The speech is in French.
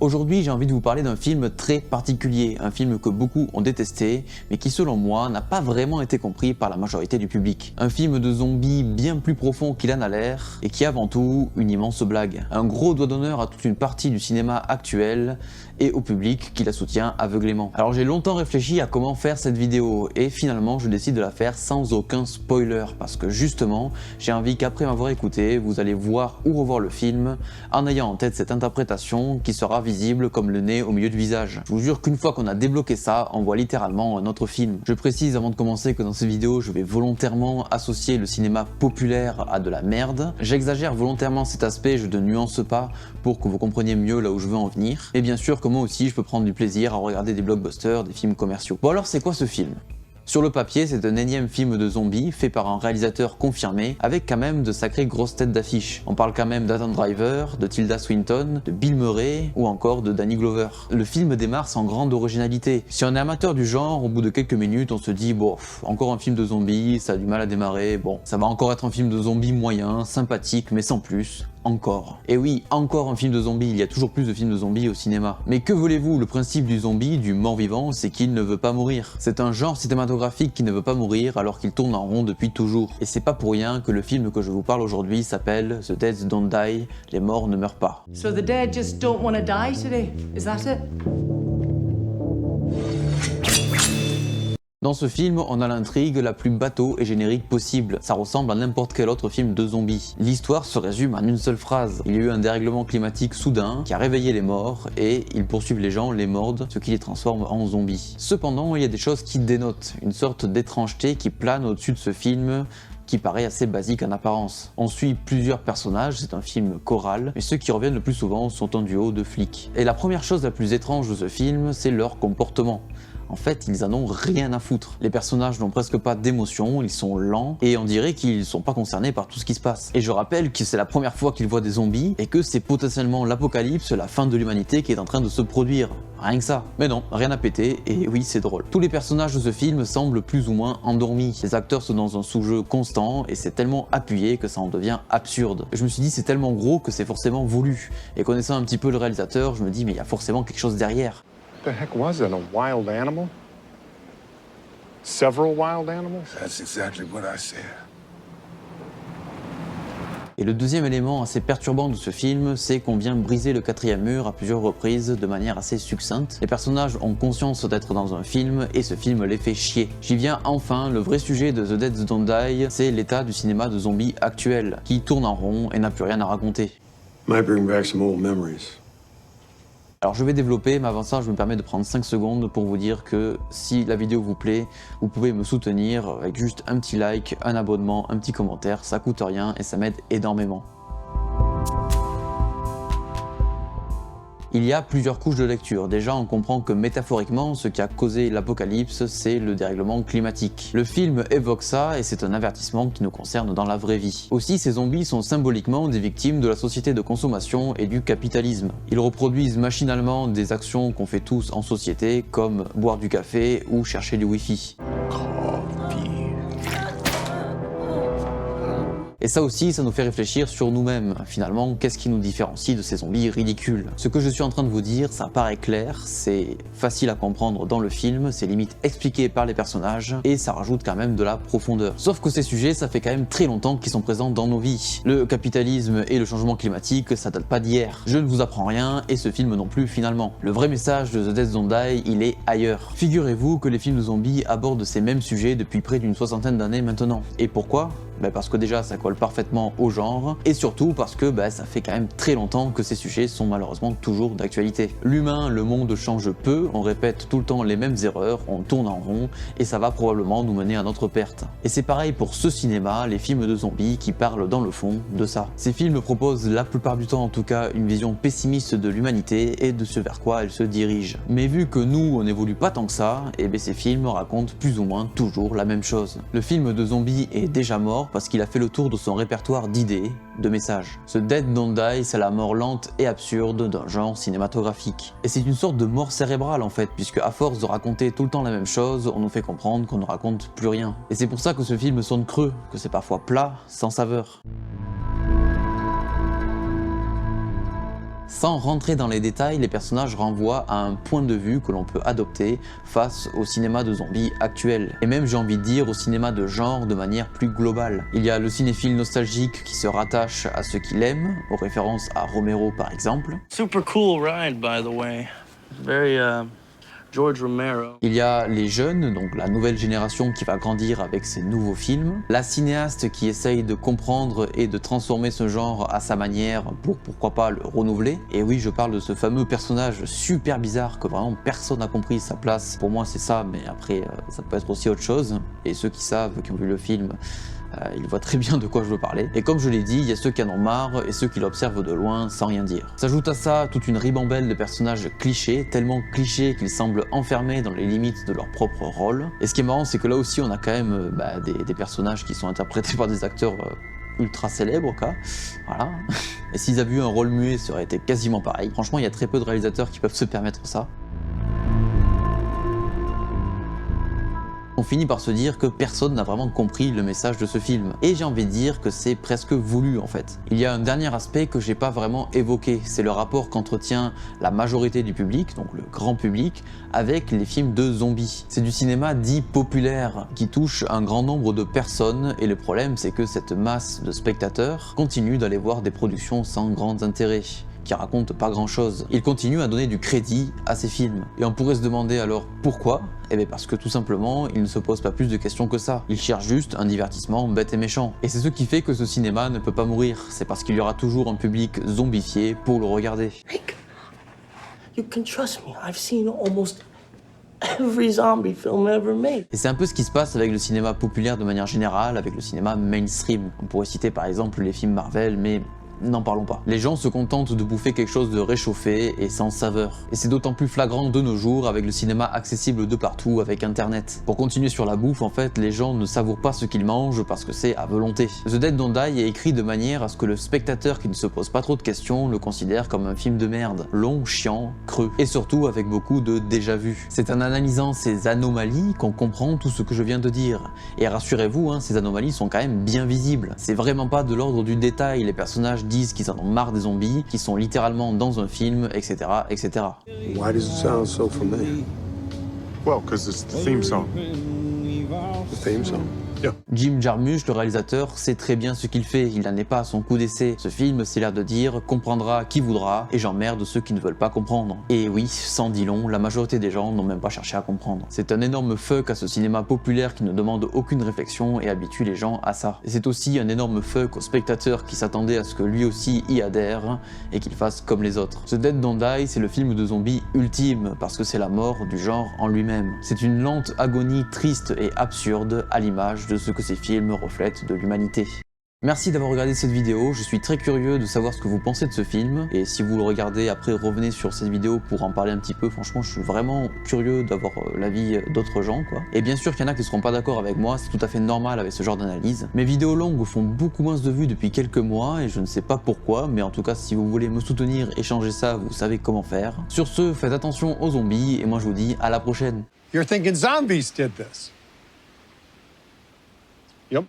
Aujourd'hui, j'ai envie de vous parler d'un film très particulier, un film que beaucoup ont détesté, mais qui selon moi n'a pas vraiment été compris par la majorité du public. Un film de zombies bien plus profond qu'il en a l'air, et qui est avant tout une immense blague. Un gros doigt d'honneur à toute une partie du cinéma actuel, et au public qui la soutient aveuglément. Alors j'ai longtemps réfléchi à comment faire cette vidéo, et finalement je décide de la faire sans aucun spoiler, parce que justement, j'ai envie qu'après m'avoir écouté, vous allez voir ou revoir le film, en ayant en tête cette interprétation qui sera visible comme le nez au milieu du visage. Je vous jure qu'une fois qu'on a débloqué ça, on voit littéralement un autre film. Je précise avant de commencer que dans cette vidéo, je vais volontairement associer le cinéma populaire à de la merde. J'exagère volontairement cet aspect, je ne nuance pas pour que vous compreniez mieux là où je veux en venir. Et bien sûr que moi aussi, je peux prendre du plaisir à regarder des blockbusters, des films commerciaux. Bon alors c'est quoi ce film ? Sur le papier, c'est un énième film de zombies fait par un réalisateur confirmé avec quand même de sacrées grosses têtes d'affiche. On parle quand même d'Adam Driver, de Tilda Swinton, de Bill Murray ou encore de Danny Glover. Le film démarre sans grande originalité. Si on est amateur du genre, au bout de quelques minutes, on se dit bon, encore un film de zombies, ça a du mal à démarrer, bon, ça va encore être un film de zombies moyen, sympathique, mais sans plus. Encore. Et oui, encore un film de zombies, il y a toujours plus de films de zombies au cinéma. Mais que voulez-vous, le principe du zombie, du mort-vivant, c'est qu'il ne veut pas mourir. C'est un genre cinématographique qui ne veut pas mourir alors qu'il tourne en rond depuis toujours. Et c'est pas pour rien que le film que je vous parle aujourd'hui s'appelle The Dead Don't Die, les morts ne meurent pas. So the dead just don't want to die today, is that it? Dans ce film, on a l'intrigue la plus bateau et générique possible. Ça ressemble à n'importe quel autre film de zombies. L'histoire se résume en une seule phrase. Il y a eu un dérèglement climatique soudain qui a réveillé les morts et ils poursuivent les gens, les mordent, ce qui les transforme en zombies. Cependant, il y a des choses qui dénotent, une sorte d'étrangeté qui plane au-dessus de ce film qui paraît assez basique en apparence. On suit plusieurs personnages, c'est un film choral, mais ceux qui reviennent le plus souvent sont un duo de flics. Et la première chose la plus étrange de ce film, c'est leur comportement. En fait, ils en ont rien à foutre. Les personnages n'ont presque pas d'émotion, ils sont lents, et on dirait qu'ils sont pas concernés par tout ce qui se passe. Et je rappelle que c'est la première fois qu'ils voient des zombies, et que c'est potentiellement l'apocalypse, la fin de l'humanité qui est en train de se produire. Rien que ça. Mais non, rien à péter, et oui, c'est drôle. Tous les personnages de ce film semblent plus ou moins endormis. Les acteurs sont dans un sous-jeu constant, et c'est tellement appuyé que ça en devient absurde. Je me suis dit, c'est tellement gros que c'est forcément voulu. Et connaissant un petit peu le réalisateur, je me dis, mais il y a forcément quelque chose derrière. What the heck was it? A wild animal? Several wild animals? That's exactly what I said. Et le deuxième élément assez perturbant de ce film, c'est qu'on vient briser le quatrième mur à plusieurs reprises de manière assez succincte. Les personnages ont conscience d'être dans un film et ce film les fait chier. J'y viens enfin, le vrai sujet de The Dead Don't Die, c'est l'état du cinéma de zombies actuel, qui tourne en rond et n'a plus rien à raconter. Might bring back some old memories. Alors je vais développer, mais avant ça je me permets de prendre 5 secondes pour vous dire que si la vidéo vous plaît, vous pouvez me soutenir avec juste un petit like, un abonnement, un petit commentaire, ça coûte rien et ça m'aide énormément. Il y a plusieurs couches de lecture. Déjà, on comprend que métaphoriquement, ce qui a causé l'apocalypse, c'est le dérèglement climatique. Le film évoque ça et c'est un avertissement qui nous concerne dans la vraie vie. Aussi, ces zombies sont symboliquement des victimes de la société de consommation et du capitalisme. Ils reproduisent machinalement des actions qu'on fait tous en société, comme boire du café ou chercher du wifi. Et ça aussi, ça nous fait réfléchir sur nous-mêmes. Finalement, qu'est-ce qui nous différencie de ces zombies ridicules? Ce que je suis en train de vous dire, ça paraît clair, c'est facile à comprendre dans le film, c'est limite expliqué par les personnages, et ça rajoute quand même de la profondeur. Sauf que ces sujets, ça fait quand même très longtemps qu'ils sont présents dans nos vies. Le capitalisme et le changement climatique, ça date pas d'hier. Je ne vous apprends rien, et ce film non plus finalement. Le vrai message de The Dead Don't Die, il est ailleurs. Figurez-vous que les films de zombies abordent ces mêmes sujets depuis près d'une soixantaine d'années maintenant. Et pourquoi ? Parce que déjà ça colle parfaitement au genre, et surtout parce que ça fait quand même très longtemps que ces sujets sont malheureusement toujours d'actualité. L'humain, le monde change peu, on répète tout le temps les mêmes erreurs, on tourne en rond, et ça va probablement nous mener à notre perte. Et c'est pareil pour ce cinéma, les films de zombies qui parlent dans le fond de ça. Ces films proposent la plupart du temps en tout cas une vision pessimiste de l'humanité et de ce vers quoi elle se dirige. Mais vu que nous on n'évolue pas tant que ça, ces films racontent plus ou moins toujours la même chose. Le film de zombies est déjà mort parce qu'il a fait le tour de son répertoire d'idées, de messages. Ce Dead Don't Die, c'est la mort lente et absurde d'un genre cinématographique. Et c'est une sorte de mort cérébrale en fait, puisque à force de raconter tout le temps la même chose, on nous fait comprendre qu'on ne raconte plus rien. Et c'est pour ça que ce film sonne creux, que c'est parfois plat, sans saveur. Sans rentrer dans les détails, les personnages renvoient à un point de vue que l'on peut adopter face au cinéma de zombies actuel. Et même j'ai envie de dire au cinéma de genre de manière plus globale. Il y a le cinéphile nostalgique qui se rattache à ce qu'il aime, aux références à Romero par exemple. Super cool ride, by the way. Very, George Romero. Il y a les jeunes, donc la nouvelle génération qui va grandir avec ces nouveaux films. La cinéaste qui essaye de comprendre et de transformer ce genre à sa manière pour pourquoi pas le renouveler. Et oui, je parle de ce fameux personnage super bizarre que vraiment personne n'a compris sa place. Pour moi c'est ça, mais après ça peut être aussi autre chose. Et ceux qui savent, qui ont vu le film, ils voient très bien de quoi je veux parler. Et comme je l'ai dit, il y a ceux qui en ont marre et ceux qui l'observent de loin sans rien dire. S'ajoute à ça toute une ribambelle de personnages clichés, tellement clichés qu'ils semblent enfermés dans les limites de leur propre rôle. Et ce qui est marrant, c'est que là aussi on a quand même des personnages qui sont interprétés par des acteurs ultra célèbres, quoi. Voilà. Et s'ils avaient eu un rôle muet, ça aurait été quasiment pareil. Franchement, il y a très peu de réalisateurs qui peuvent se permettre ça. On finit par se dire que personne n'a vraiment compris le message de ce film. Et j'ai envie de dire que c'est presque voulu en fait. Il y a un dernier aspect que j'ai pas vraiment évoqué, c'est le rapport qu'entretient la majorité du public, donc le grand public, avec les films de zombies. C'est du cinéma dit populaire, qui touche un grand nombre de personnes, et le problème c'est que cette masse de spectateurs continue d'aller voir des productions sans grand intérêt, qui racontent pas grand chose. Il continue à donner du crédit à ces films. Et on pourrait se demander alors pourquoi? Eh bien parce que tout simplement, il ne se pose pas plus de questions que ça. Il cherche juste un divertissement bête et méchant. Et c'est ce qui fait que ce cinéma ne peut pas mourir. C'est parce qu'il y aura toujours un public zombifié pour le regarder. Rick, you can trust me. I've seen almost every zombie film ever made. Et c'est un peu ce qui se passe avec le cinéma populaire de manière générale, avec le cinéma mainstream. On pourrait citer par exemple les films Marvel, mais n'en parlons pas. Les gens se contentent de bouffer quelque chose de réchauffé et sans saveur. Et c'est d'autant plus flagrant de nos jours avec le cinéma accessible de partout avec internet. Pour continuer sur la bouffe, en fait, les gens ne savourent pas ce qu'ils mangent parce que c'est à volonté. The Dead Don't Die est écrit de manière à ce que le spectateur qui ne se pose pas trop de questions le considère comme un film de merde. Long, chiant, creux. Et surtout avec beaucoup de déjà-vu. C'est en analysant ces anomalies qu'on comprend tout ce que je viens de dire. Et rassurez-vous, ces anomalies sont quand même bien visibles. C'est vraiment pas de l'ordre du détail, les personnages disent qu'ils en ont marre des zombies, qu'ils sont littéralement dans un film, etc. etc. Why does it sound so familiar? Well, because it's the theme song. The theme song? Yeah. Jim Jarmusch, le réalisateur, sait très bien ce qu'il fait, il n'en est pas à son coup d'essai. Ce film, c'est l'air de dire, comprendra qui voudra, et j'emmerde ceux qui ne veulent pas comprendre. Et oui, sans dit long, la majorité des gens n'ont même pas cherché à comprendre. C'est un énorme fuck à ce cinéma populaire qui ne demande aucune réflexion et habitue les gens à ça. Et c'est aussi un énorme fuck au spectateur qui s'attendait à ce que lui aussi y adhère, et qu'il fasse comme les autres. The Dead Don't Die, c'est le film de zombies ultime, parce que c'est la mort du genre en lui-même. C'est une lente agonie triste et absurde, à l'image de ce que ces films reflètent de l'humanité. Merci d'avoir regardé cette vidéo, je suis très curieux de savoir ce que vous pensez de ce film, et si vous le regardez après revenez sur cette vidéo pour en parler un petit peu, franchement je suis vraiment curieux d'avoir l'avis d'autres gens quoi. Et bien sûr qu'il y en a qui ne seront pas d'accord avec moi, c'est tout à fait normal avec ce genre d'analyse. Mes vidéos longues font beaucoup moins de vues depuis quelques mois et je ne sais pas pourquoi, mais en tout cas si vous voulez me soutenir et changer ça, vous savez comment faire. Sur ce, faites attention aux zombies et moi je vous dis à la prochaine. You're thinking zombies did this. Yep.